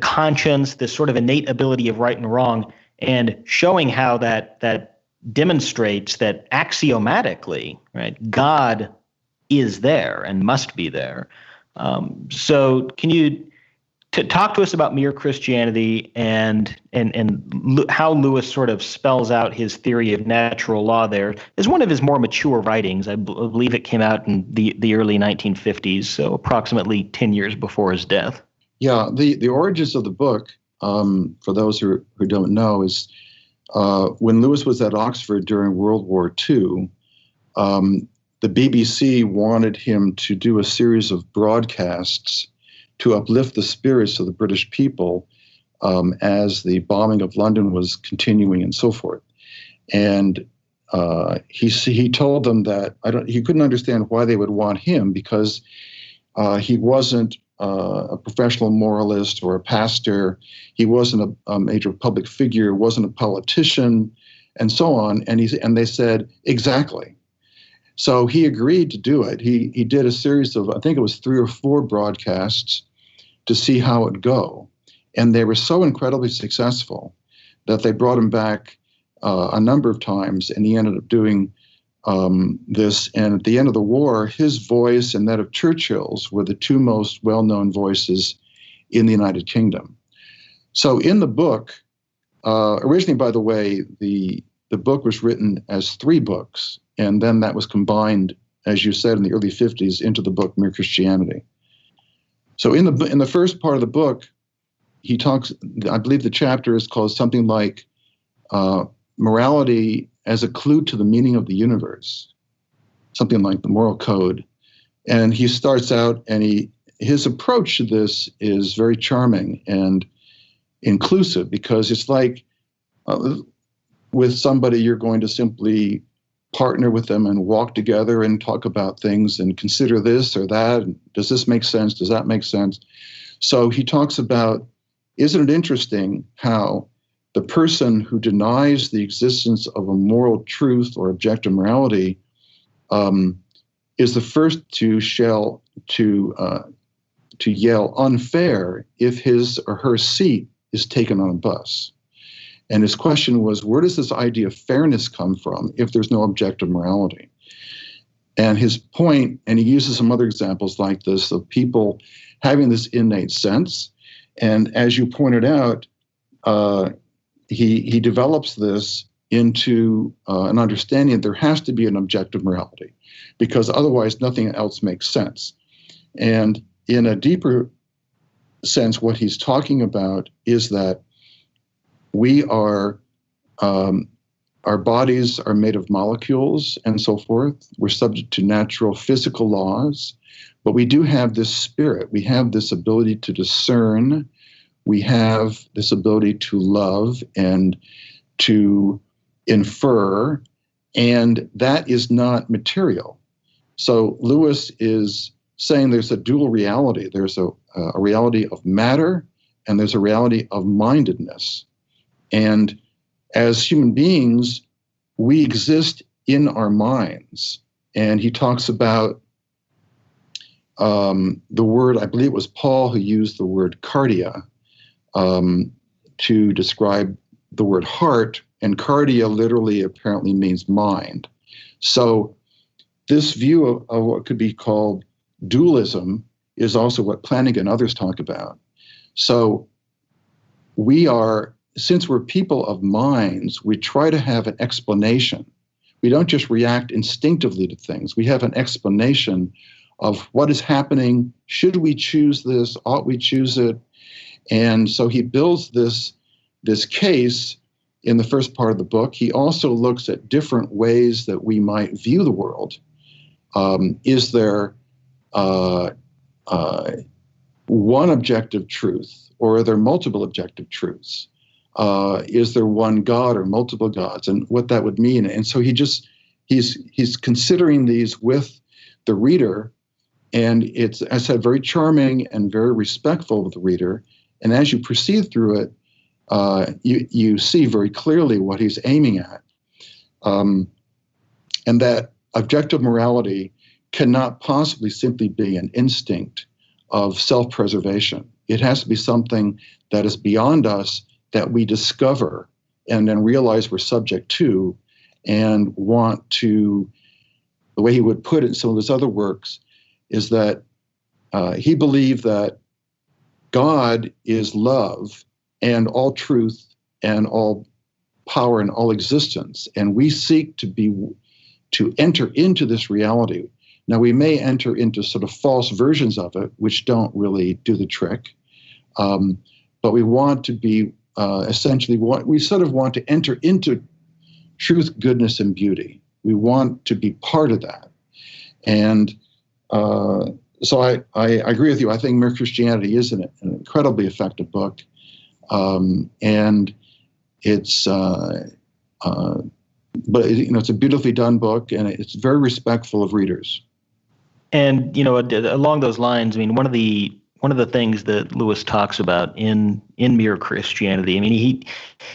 conscience, this sort of innate ability of right and wrong, and showing how that demonstrates that axiomatically, right, God is there and must be there. So, can you talk to us about Mere Christianity and how Lewis sort of spells out his theory of natural law there? Is one of his more mature writings. I believe it came out in the early 1950s, so approximately 10 years before his death. Yeah, the origins of the book, for those who don't know, is when Lewis was at Oxford during World War II, the BBC wanted him to do a series of broadcasts to uplift the spirits of the British people as the bombing of London was continuing and so forth. And he told them that he couldn't understand why they would want him, because he wasn't a professional moralist or a pastor. He wasn't a major public figure, wasn't a politician, and so on. And they said, exactly. So he agreed to do it. He did a series of, I think it was 3 or 4 broadcasts to see how it would go. And they were so incredibly successful that they brought him back a number of times, and he ended up doing this. And at the end of the war, his voice and that of Churchill's were the 2 most well-known voices in the United Kingdom. So in the book, originally, by the way, the book was written as 3 books, and then that was combined, as you said, in the early 50s into the book Mere Christianity. So in the first part of the book, he talks, I believe the chapter is called something like Morality as a Clue to the Meaning of the Universe, something like the moral code. And he starts out, and his approach to this is very charming and inclusive, because it's like with somebody, you're going to simply partner with them and walk together and talk about things and consider this or that. Does this make sense? Does that make sense? So he talks about, isn't it interesting how the person who denies the existence of a moral truth or objective morality is the first to yell unfair if his or her seat is taken on a bus. And his question was, where does this idea of fairness come from if there's no objective morality? And his point, and he uses some other examples like this, of people having this innate sense. And as you pointed out, he develops this into an understanding that there has to be an objective morality, because otherwise nothing else makes sense. And in a deeper sense, what he's talking about is that we are, our bodies are made of molecules and so forth. We're subject to natural physical laws, but we do have this spirit. We have this ability to discern. We have this ability to love and to infer, and that is not material. So Lewis is saying there's a dual reality. There's a reality of matter, and there's a reality of mindedness. And as human beings, we exist in our minds. And he talks about the word, I believe it was Paul who used the word cardia to describe the word heart, and cardia literally apparently means mind. So this view of what could be called dualism is also what Plantinga and others talk about. So since we're people of minds, we try to have an explanation. We don't just react instinctively to things. We have an explanation of what is happening. Should we choose this? Ought we choose it? And so he builds this case in the first part of the book. He also looks at different ways that we might view the world. Is there one objective truth, or are there multiple objective truths? Is there one God or multiple gods, and what that would mean? And so he's considering these with the reader, and it's, as I said, very charming and very respectful of the reader. And as you proceed through it, you see very clearly what he's aiming at, and that objective morality cannot possibly simply be an instinct of self-preservation. It has to be something that is beyond us, that we discover and then realize we're subject to, and want to, the way he would put it in some of his other works, is that he believed that God is love and all truth and all power and all existence. And we seek to enter into this reality. Now, we may enter into sort of false versions of it, which don't really do the trick. But we want to be we sort of want to enter into truth, goodness, and beauty. We want to be part of that. And so I agree with you. I think Mere Christianity is an incredibly effective book. And it's, but it's a beautifully done book, and it's very respectful of readers. And, along those lines, I mean, one of the things that Lewis talks about in Mere Christianity, I mean,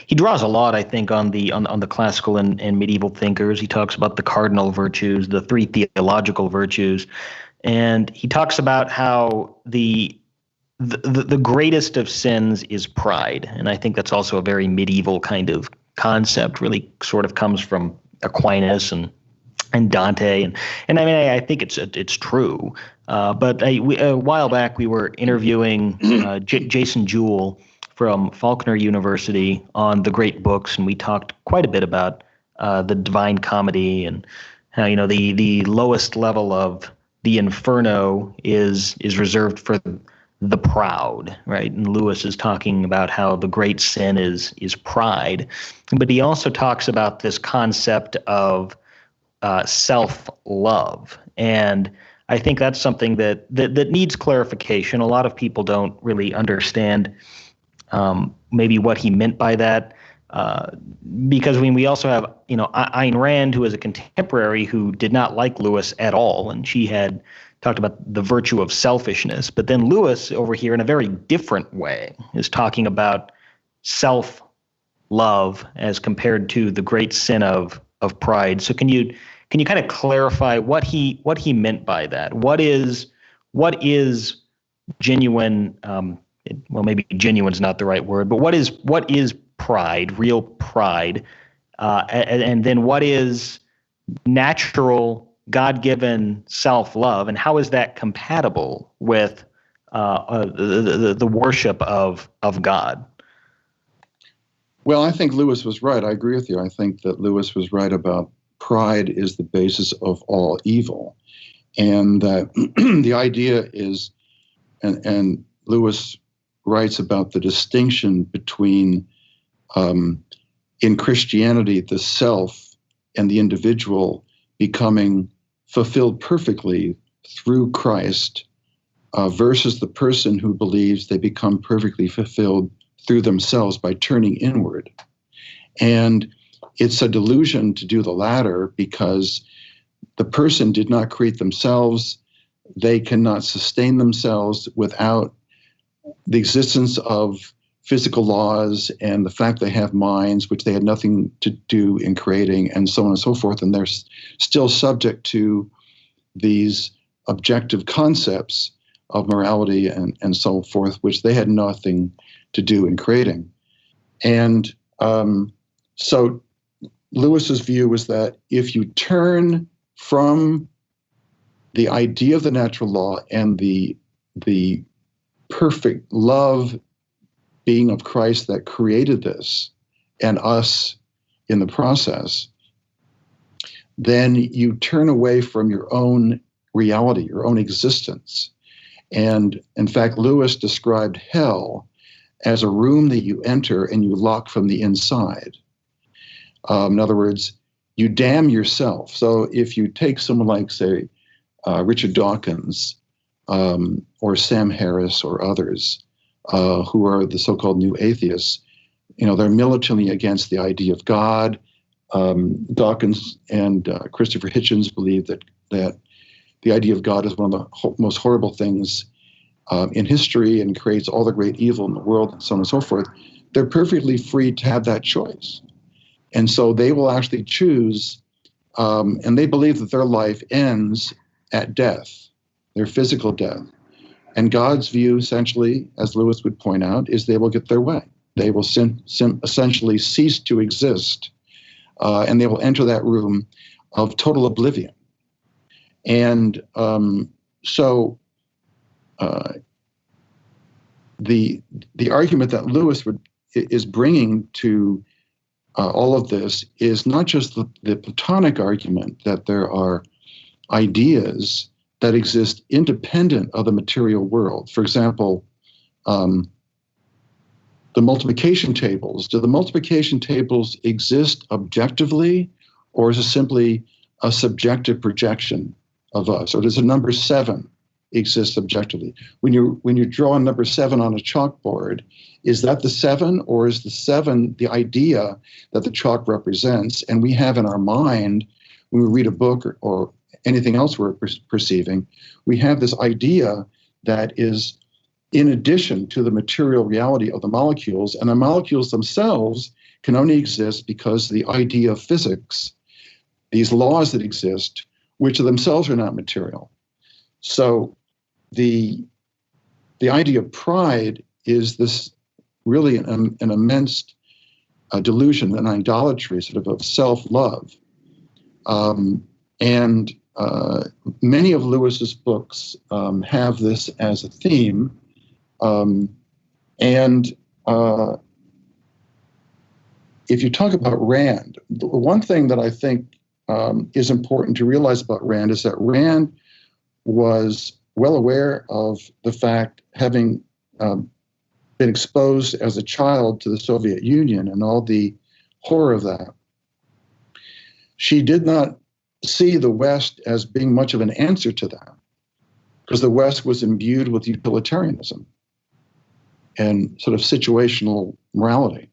he draws a lot, I think, on the classical and medieval thinkers. He talks about the cardinal virtues, the three theological virtues, and he talks about how the greatest of sins is pride. And I think that's also a very medieval kind of concept, really sort of comes from Aquinas and Dante, and I mean, I think it's true. But a while back we were interviewing Jason Jewell from Faulkner University on the great books, and we talked quite a bit about the Divine Comedy, and how the lowest level of the Inferno is reserved for the proud, right? And Lewis is talking about how the great sin is pride, but he also talks about this concept of self-love. And I think that's something that needs clarification. A lot of people don't really understand maybe what he meant by that, because we also have Ayn Rand, who is a contemporary who did not like Lewis at all, and she had talked about the virtue of selfishness. But then Lewis over here, in a very different way, is talking about self-love as compared to the great sin of pride. So can you kind of clarify what he meant by that? What is genuine? Well, maybe genuine is not the right word, but what is pride, real pride, and then what is natural, God-given self-love, and how is that compatible with the worship of God? Well, I think Lewis was right. I agree with you. I think that Lewis was right about pride is the basis of all evil. And that the idea is, and Lewis writes about the distinction between, in Christianity, the self and the individual becoming fulfilled perfectly through Christ, versus the person who believes they become perfectly fulfilled through themselves by turning inward. And it's a delusion to do the latter, because the person did not create themselves. They cannot sustain themselves without the existence of physical laws and the fact they have minds, which they had nothing to do in creating, and so on and so forth. And they're still subject to these objective concepts of morality and so forth, which they had nothing to do in creating. And So Lewis's view was that if you turn from the idea of the natural law and the perfect love being of Christ that created this and us in the process, then you turn away from your own reality, your own existence. And in fact, Lewis described hell as a room that you enter and you lock from the inside. In other words, you damn yourself. So if you take someone like, say, Richard Dawkins or Sam Harris or others who are the so-called new atheists, they're militantly against the idea of God. Dawkins and Christopher Hitchens believe that the idea of God is one of the most horrible things in history and creates all the great evil in the world and so on and so forth. They're perfectly free to have that choice. And so they will actually choose, and they believe that their life ends at death, their physical death. And God's view, essentially, as Lewis would point out, is they will get their way. They will essentially cease to exist, and they will enter that room of total oblivion. And so the argument that Lewis is bringing to all of this is not just the Platonic argument that there are ideas that exist independent of the material world. For example, the multiplication tables. Do the multiplication tables exist objectively, or is it simply a subjective projection of us? Or does the number 7 exist objectively? When you draw a number 7 on a chalkboard, is that the 7, or is the 7 the idea that the chalk represents? And we have in our mind, when we read a book or anything else we're perceiving, we have this idea that is in addition to the material reality of the molecules, and the molecules themselves can only exist because the idea of physics, these laws that exist, which themselves are not material. So the idea of pride is this really an immense delusion, an idolatry, sort of self-love. And many of Lewis's books have this as a theme. If you talk about Rand, the one thing that I think is important to realize about Rand is that Rand was well aware of the fact, having been exposed as a child to the Soviet Union and all the horror of that. She did not see the West as being much of an answer to that, because the West was imbued with utilitarianism and sort of situational morality.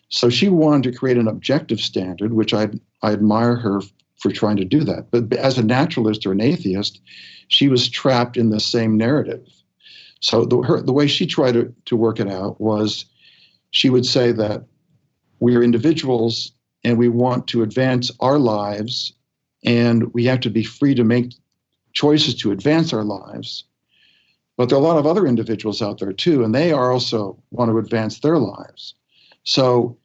So she wanted to create an objective standard, which I admire her for trying to do that. But as a naturalist or an atheist, she was trapped in the same narrative. So the way she tried to work it out was, she would say that we are individuals and we want to advance our lives, and we have to be free to make choices to advance our lives. But there are a lot of other individuals out there too, and they are also want to advance their lives. So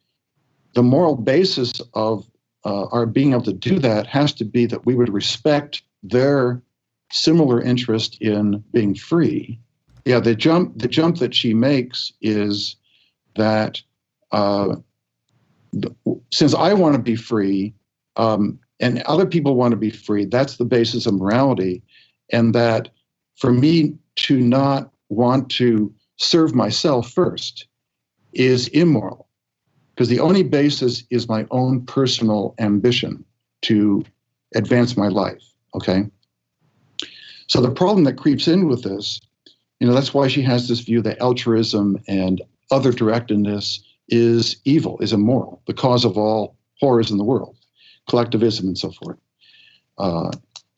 the moral basis of our being able to do that has to be that we would respect their similar interest in being free. Yeah, the jump that she makes is that since I want to be free, and other people want to be free, that's the basis of morality, and that for me to not want to serve myself first is immoral, because the only basis is my own personal ambition to advance my life, okay? So the problem that creeps in with this, that's why she has this view that altruism and other directedness is evil, is immoral, the cause of all horrors in the world, collectivism and so forth.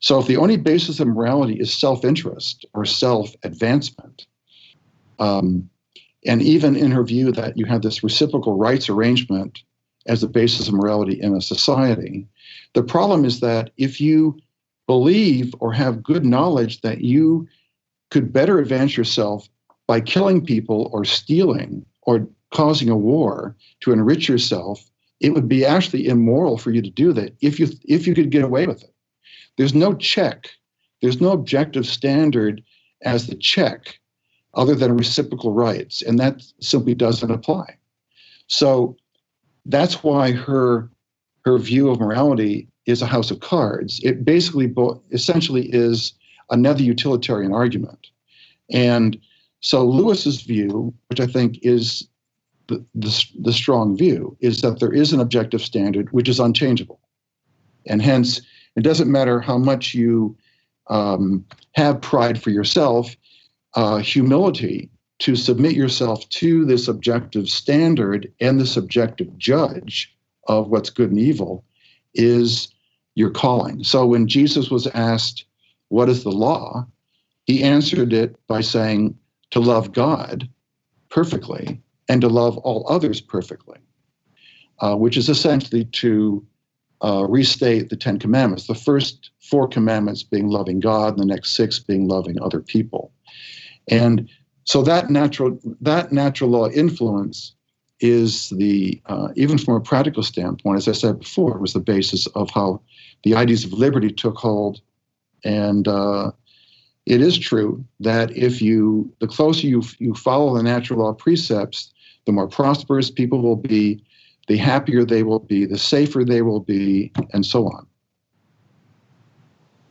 So if the only basis of morality is self-interest or self-advancement, and even in her view that you have this reciprocal rights arrangement as the basis of morality in a society, the problem is that if you believe or have good knowledge that you could better advance yourself by killing people or stealing or causing a war to enrich yourself it would be actually immoral for you to do that if you could get away with it. There's no check. There's no objective standard as the check other than reciprocal rights, and that simply doesn't apply. So that's why her view of morality is a house of cards. It basically essentially is another utilitarian argument. And so Lewis's view, which I think is the strong view, is that there is an objective standard which is unchangeable. And hence, it doesn't matter how much you have pride for yourself, humility to submit yourself to this objective standard and this objective judge of what's good and evil is your calling. So when Jesus was asked, what is the law? He answered it by saying to love God perfectly and to love all others perfectly, which is essentially to restate the 10 commandments, the first 4 commandments being loving God, and the next 6 being loving other people. And so that natural law influence is even from a practical standpoint, as I said before, was the basis of how the ideas of liberty took hold. And it is true that the closer you follow the natural law precepts, the more prosperous people will be, the happier they will be, the safer they will be, and so on.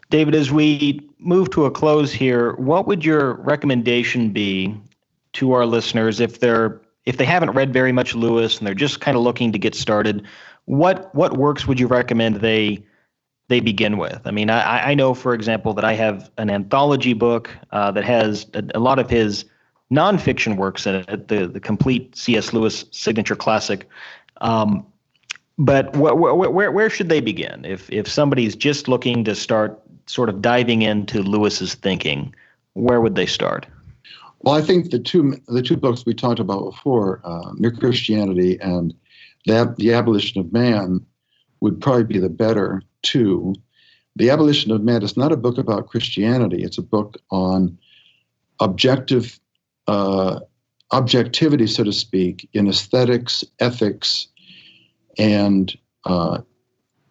David, as we move to a close here, what would your recommendation be to our listeners if they haven't read very much Lewis and they're just kind of looking to get started? What works would you recommend they begin with? I mean, I know, for example, that I have an anthology book that has a lot of his nonfiction works in it, the complete C.S. Lewis signature classic. But where should they begin if somebody's just looking to start sort of diving into Lewis's thinking? Where would they start? Well, I think the two books we talked about before, Mere Christianity and the Abolition of Man, would probably be the better two. The Abolition of Man is not a book about Christianity. It's a book on objectivity, so to speak, in aesthetics, ethics, and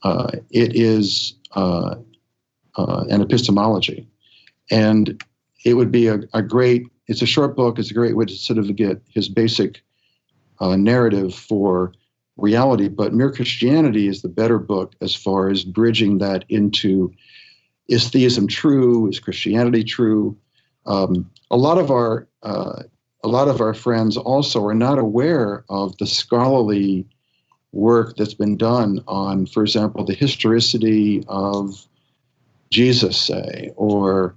it is an epistemology. And it would be it's a short book. It's a great way to sort of get his basic narrative for reality. But Mere Christianity is the better book as far as bridging that into, is theism true? Is Christianity true? A lot of our friends also are not aware of the scholarly work that's been done on, for example, the historicity of Jesus, say, or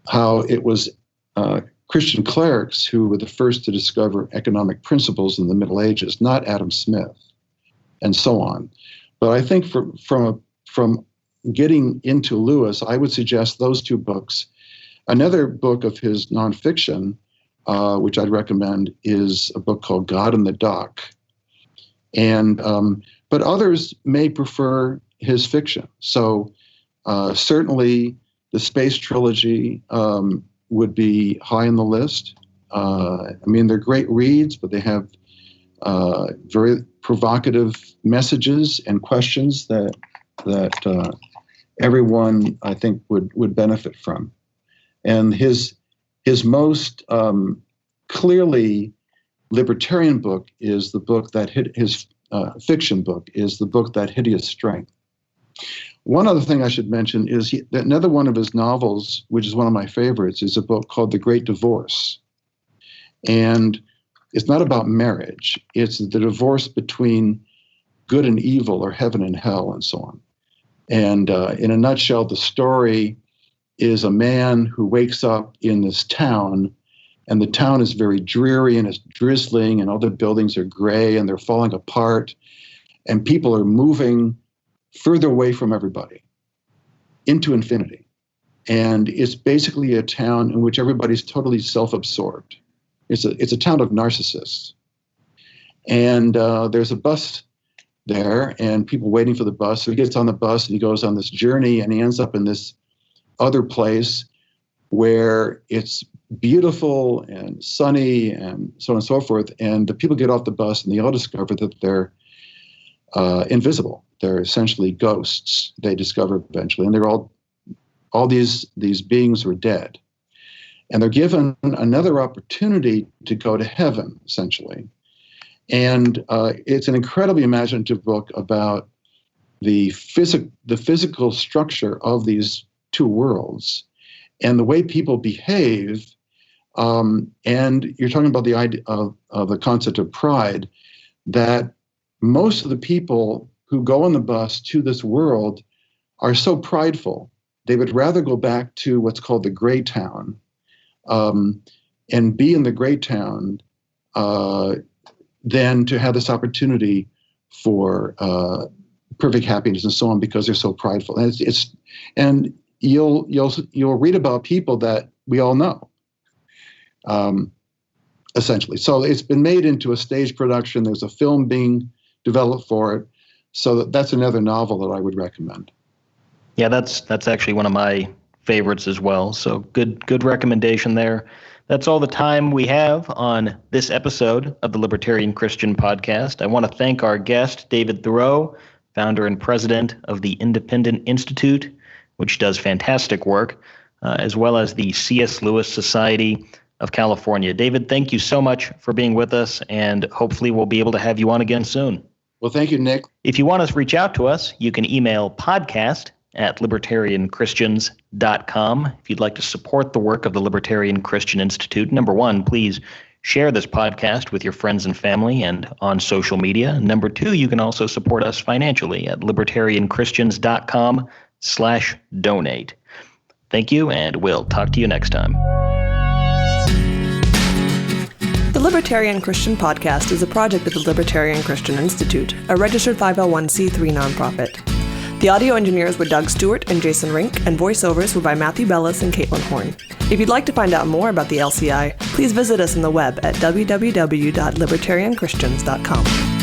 how it was Christian clerics who were the first to discover economic principles in the Middle Ages, not Adam Smith, and so on. But I think from getting into Lewis, I would suggest those two books. Another book of his nonfiction, which I'd recommend, is a book called God in the Dock. And but others may prefer his fiction. So certainly the Space Trilogy would be high on the list. I mean, they're great reads, but they have very provocative messages and questions that everyone, I think, would benefit from. And his most clearly libertarian book is the book that his fiction book is the book That Hideous Strength. One other thing I should mention is that another one of his novels, which is one of my favorites, is a book called The Great Divorce. And it's not about marriage. It's the divorce between good and evil, or heaven and hell, and so on. And in a nutshell, the story is a man who wakes up in this town, and the town is very dreary and it's drizzling and all the buildings are gray and they're falling apart and people are moving further away from everybody into infinity. And it's basically a town in which everybody's totally self-absorbed. It's a town of narcissists. And there's a bus there and people waiting for the bus. So he gets on the bus and he goes on this journey and he ends up in this other place where it's beautiful and sunny and so on and so forth. And the people get off the bus and they all discover that they're invisible. They're essentially ghosts, they discover eventually. And they're all these beings were dead. And they're given another opportunity to go to heaven, essentially. And it's an incredibly imaginative book about the physical structure of these two worlds and the way people behave. And you're talking about the idea of the concept of pride, that most of the people who go on the bus to this world are so prideful. They would rather go back to what's called the gray town, and be in the gray town than to have this opportunity for perfect happiness and so on, because they're so prideful. And you'll read about people that we all know, essentially. So it's been made into a stage production. There's a film being developed for it. So that's another novel that I would recommend. Yeah, that's actually one of my favorites as well. So good recommendation there. That's all the time we have on this episode of the Libertarian Christian Podcast. I want to thank our guest, David Theroux, founder and president of the Independent Institute, which does fantastic work, as well as the C.S. Lewis Society of California. David, thank you so much for being with us, and hopefully we'll be able to have you on again soon. Well, thank you, Nick. If you want to reach out to us, you can email podcast@libertarianchristians.com. If you'd like to support the work of the Libertarian Christian Institute, number one, please share this podcast with your friends and family and on social media. Number two, you can also support us financially at libertarianchristians.com/donate. Thank you, and we'll talk to you next time. The Libertarian Christian Podcast is a project of the Libertarian Christian Institute, a registered 501c3 nonprofit. The audio engineers were Doug Stewart and Jason Rink, and voiceovers were by Matthew Bellis and Caitlin Horn. If you'd like to find out more about the LCI, please visit us on the web at www.libertarianchristians.com.